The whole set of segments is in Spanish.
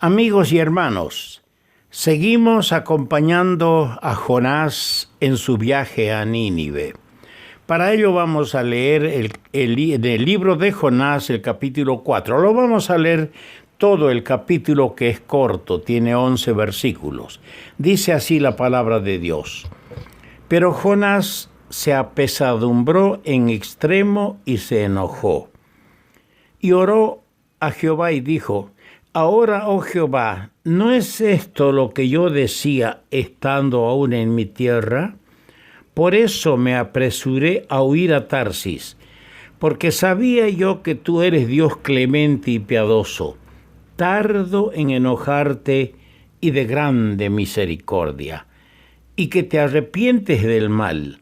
Amigos y hermanos, seguimos acompañando a Jonás en su viaje a Nínive. Para ello vamos a leer el libro de Jonás, el capítulo 4. Lo vamos a leer todo el capítulo, que es corto, tiene 11 versículos. Dice así la palabra de Dios. Pero Jonás se apesadumbró en extremo y se enojó. Y oró a Jehová y dijo: Ahora, oh Jehová, ¿no es esto lo que yo decía estando aún en mi tierra? Por eso me apresuré a huir a Tarsis, porque sabía yo que tú eres Dios clemente y piadoso, tardo en enojarte y de grande misericordia, y que te arrepientes del mal.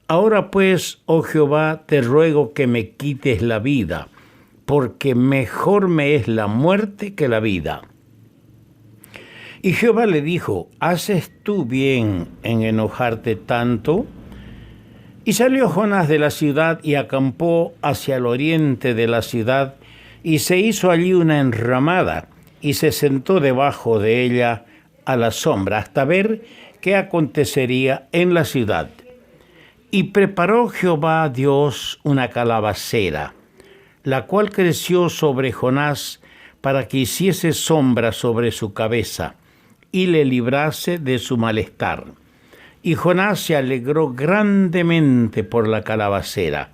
Ahora pues, oh Jehová, te ruego que me quites la vida, porque mejor me es la muerte que la vida. Y Jehová le dijo: ¿haces tú bien en enojarte tanto? Y salió Jonás de la ciudad y acampó hacia el oriente de la ciudad, y se hizo allí una enramada, y se sentó debajo de ella a la sombra, hasta ver qué acontecería en la ciudad. Y preparó Jehová Dios una calabacera, la cual creció sobre Jonás para que hiciese sombra sobre su cabeza y le librase de su malestar. Y Jonás se alegró grandemente por la calabacera.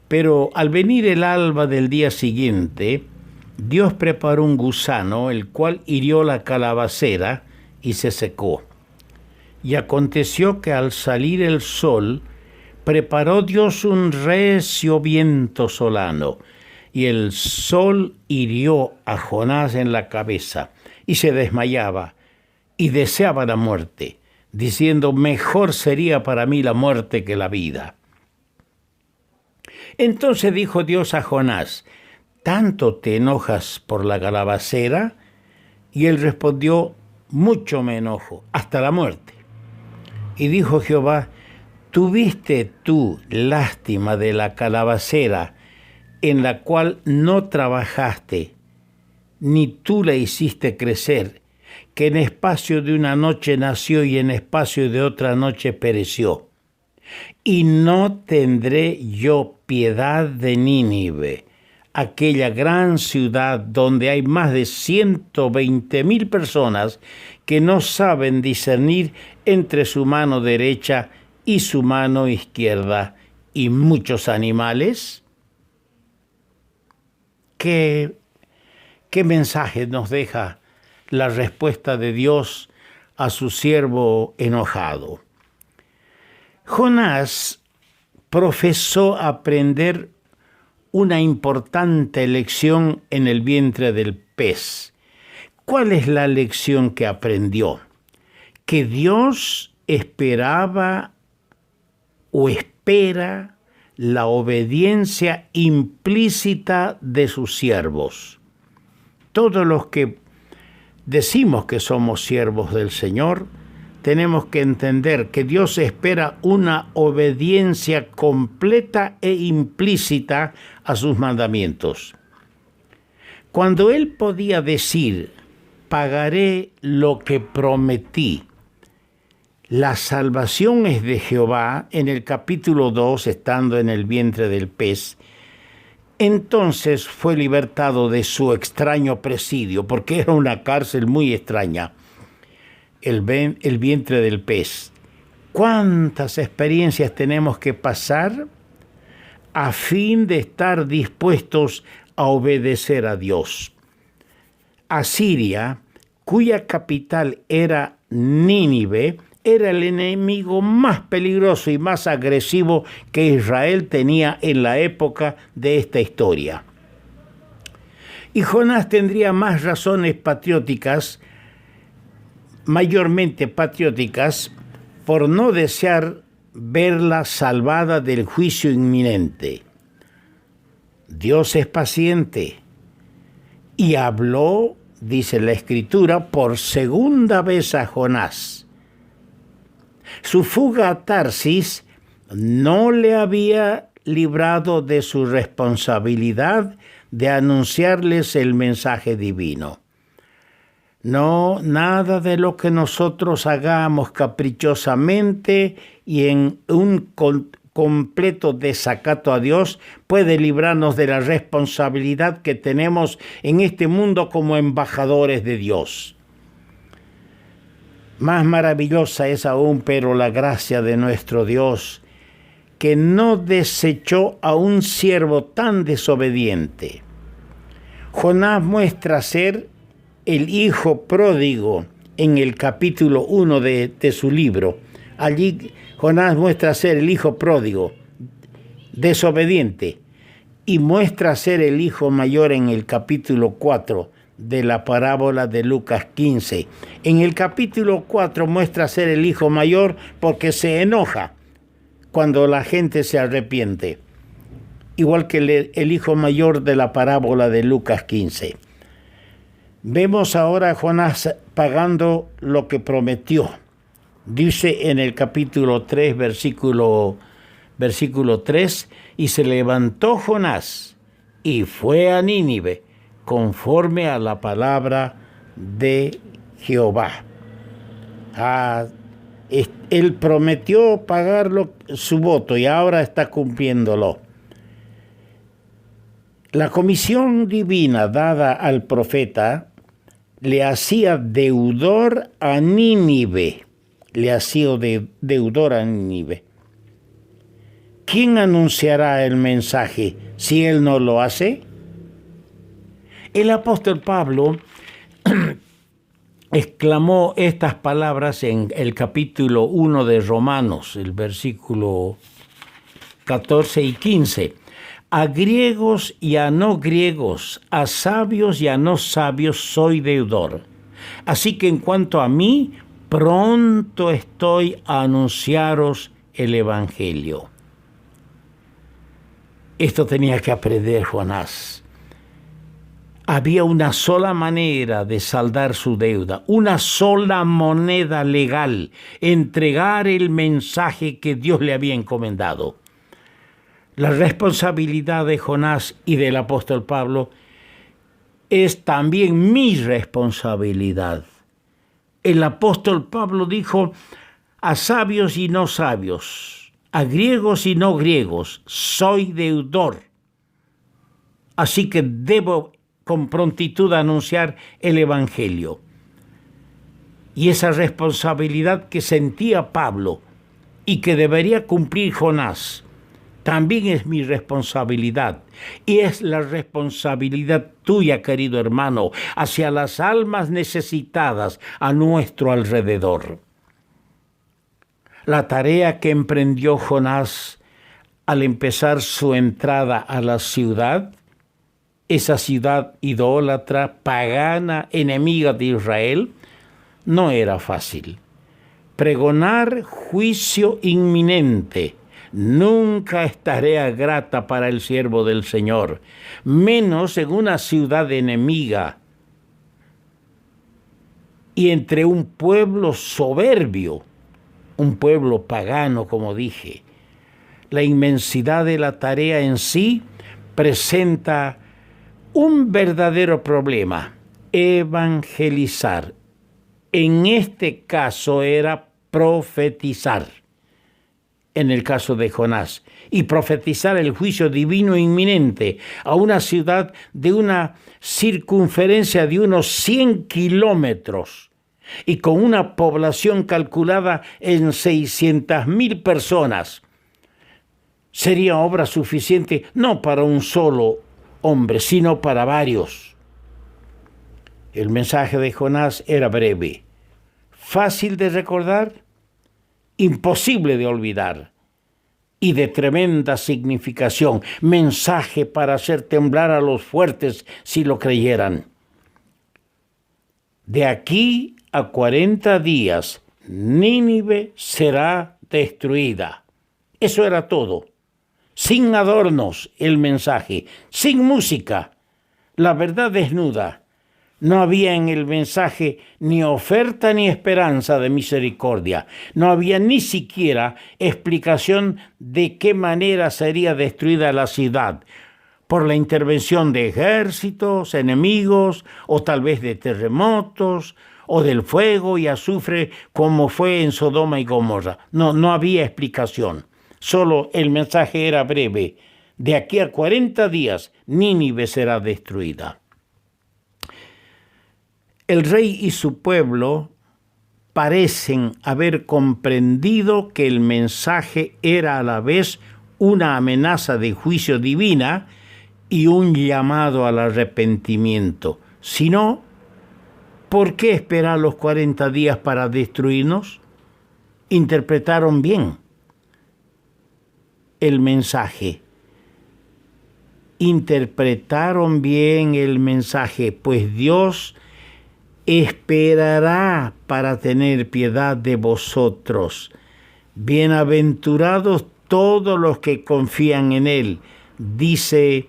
Pero al venir el alba del día siguiente, Dios preparó un gusano, el cual hirió la calabacera y se secó. Y aconteció que al salir el sol, preparó Dios un recio viento solano, y el sol hirió a Jonás en la cabeza, y se desmayaba, y deseaba la muerte, diciendo: mejor sería para mí la muerte que la vida. Entonces dijo Dios a Jonás: ¿tanto te enojas por la calabacera? Y él respondió: mucho me enojo, hasta la muerte. Y dijo Jehová: ¿tuviste tú lástima de la calabacera, en la cual no trabajaste, ni tú la hiciste crecer, que en espacio de una noche nació y en espacio de otra noche pereció? Y no tendré yo piedad de Nínive, aquella gran ciudad donde hay más de 120,000 personas que no saben discernir entre su mano derecha y su mano izquierda, y muchos animales. ¿Qué mensaje nos deja la respuesta de Dios a su siervo enojado? Jonás profesó aprender una importante lección en el vientre del pez. ¿Cuál es la lección que aprendió? Que Dios esperaba o espera la obediencia implícita de sus siervos. Todos los que decimos que somos siervos del Señor, tenemos que entender que Dios espera una obediencia completa e implícita a sus mandamientos. Cuando Él podía decir: pagaré lo que prometí, la salvación es de Jehová, en el capítulo 2, estando en el vientre del pez, entonces fue libertado de su extraño presidio, porque era una cárcel muy extraña, el vientre del pez. ¿Cuántas experiencias tenemos que pasar a fin de estar dispuestos a obedecer a Dios? Asiria, cuya capital era Nínive, era el enemigo más peligroso y más agresivo que Israel tenía en la época de esta historia. Y Jonás tendría más razones patrióticas, mayormente patrióticas, por no desear verla salvada del juicio inminente. Dios es paciente y habló, dice la Escritura, por segunda vez a Jonás. Su fuga a Tarsis no le había librado de su responsabilidad de anunciarles el mensaje divino. No, nada de lo que nosotros hagamos caprichosamente y en un completo desacato a Dios puede librarnos de la responsabilidad que tenemos en este mundo como embajadores de Dios. Más maravillosa es aún, pero la gracia de nuestro Dios, que no desechó a un siervo tan desobediente. Jonás muestra ser el hijo pródigo en el capítulo 1 de su libro. Allí Jonás muestra ser el hijo pródigo, desobediente, y muestra ser el hijo mayor en el capítulo 4 de la parábola de Lucas 15. En el capítulo 4 muestra ser el hijo mayor porque se enoja cuando la gente se arrepiente, igual que el hijo mayor de la parábola de Lucas 15. Vemos ahora a Jonás pagando lo que prometió. Dice en el capítulo 3, versículo 3, y se levantó Jonás y fue a Nínive conforme a la palabra de Jehová. Él prometió pagar su voto y ahora está cumpliéndolo. La comisión divina dada al profeta le hacía deudor a Nínive. ¿Quién anunciará el mensaje si él no lo hace? El apóstol Pablo exclamó estas palabras en el capítulo 1 de Romanos, el versículo 14 y 15. A griegos y a no griegos, a sabios y a no sabios soy deudor. Así que en cuanto a mí, pronto estoy a anunciaros el Evangelio. Esto tenía que aprender Jonás. Había una sola manera de saldar su deuda, una sola moneda legal, entregar el mensaje que Dios le había encomendado. La responsabilidad de Jonás y del apóstol Pablo es también mi responsabilidad. El apóstol Pablo dijo, a sabios y no sabios, a griegos y no griegos, soy deudor. Así que debo con prontitud anunciar el Evangelio. Y esa responsabilidad que sentía Pablo y que debería cumplir Jonás, también es mi responsabilidad y es la responsabilidad tuya, querido hermano, hacia las almas necesitadas a nuestro alrededor. La tarea que emprendió Jonás al empezar su entrada a la ciudad, esa ciudad idólatra, pagana, enemiga de Israel, no era fácil. Pregonar juicio inminente nunca es tarea grata para el siervo del Señor, menos en una ciudad enemiga y entre un pueblo soberbio, un pueblo pagano, como dije. La inmensidad de la tarea en sí presenta un verdadero problema: evangelizar. En este caso era profetizar. En el caso de Jonás, y profetizar el juicio divino inminente a una ciudad de una circunferencia de unos 100 kilómetros y con una población calculada en 600,000 personas, sería obra suficiente no para un solo hombre, sino para varios. El mensaje de Jonás era breve, fácil de recordar, imposible de olvidar y de tremenda significación, mensaje para hacer temblar a los fuertes si lo creyeran. De aquí a 40 días, Nínive será destruida. Eso era todo. Sin adornos el mensaje, sin música, la verdad desnuda. No había en el mensaje ni oferta ni esperanza de misericordia. No había ni siquiera explicación de qué manera sería destruida la ciudad. por la intervención de ejércitos enemigos, o tal vez de terremotos, o del fuego y azufre, como fue en Sodoma y Gomorra. No había explicación. Solo el mensaje era breve. De aquí a 40 días, Nínive será destruida. El rey y su pueblo parecen haber comprendido que el mensaje era a la vez una amenaza de juicio divina y un llamado al arrepentimiento. Si no, ¿por qué esperar los 40 días para destruirnos? Interpretaron bien el mensaje. Interpretaron bien el mensaje, pues Dios esperará para tener piedad de vosotros. Bienaventurados todos los que confían en Él, dice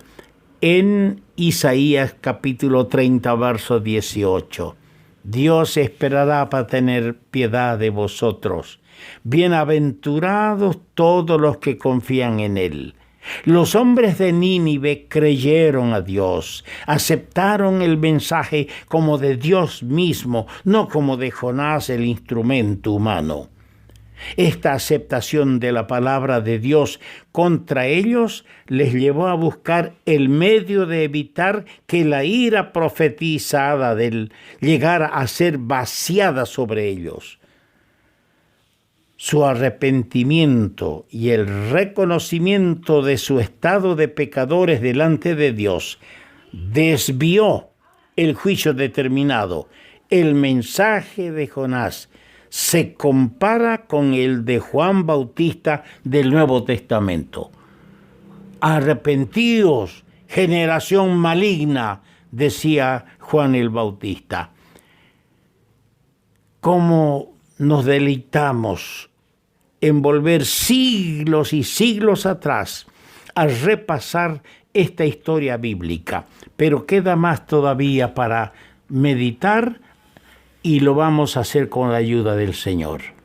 en Isaías capítulo 30, verso 18. Dios esperará para tener piedad de vosotros. Bienaventurados todos los que confían en Él. Los hombres de Nínive creyeron a Dios, aceptaron el mensaje como de Dios mismo, no como de Jonás, el instrumento humano. Esta aceptación de la palabra de Dios contra ellos les llevó a buscar el medio de evitar que la ira profetizada llegara a ser vaciada sobre ellos. Su arrepentimiento y el reconocimiento de su estado de pecadores delante de Dios desvió el juicio determinado. El mensaje de Jonás se compara con el de Juan Bautista del Nuevo Testamento. Arrepentíos, generación maligna, decía Juan el Bautista. ¿Cómo nos deleitamos en volver siglos y siglos atrás a repasar esta historia bíblica? Pero queda más todavía para meditar y lo vamos a hacer con la ayuda del Señor.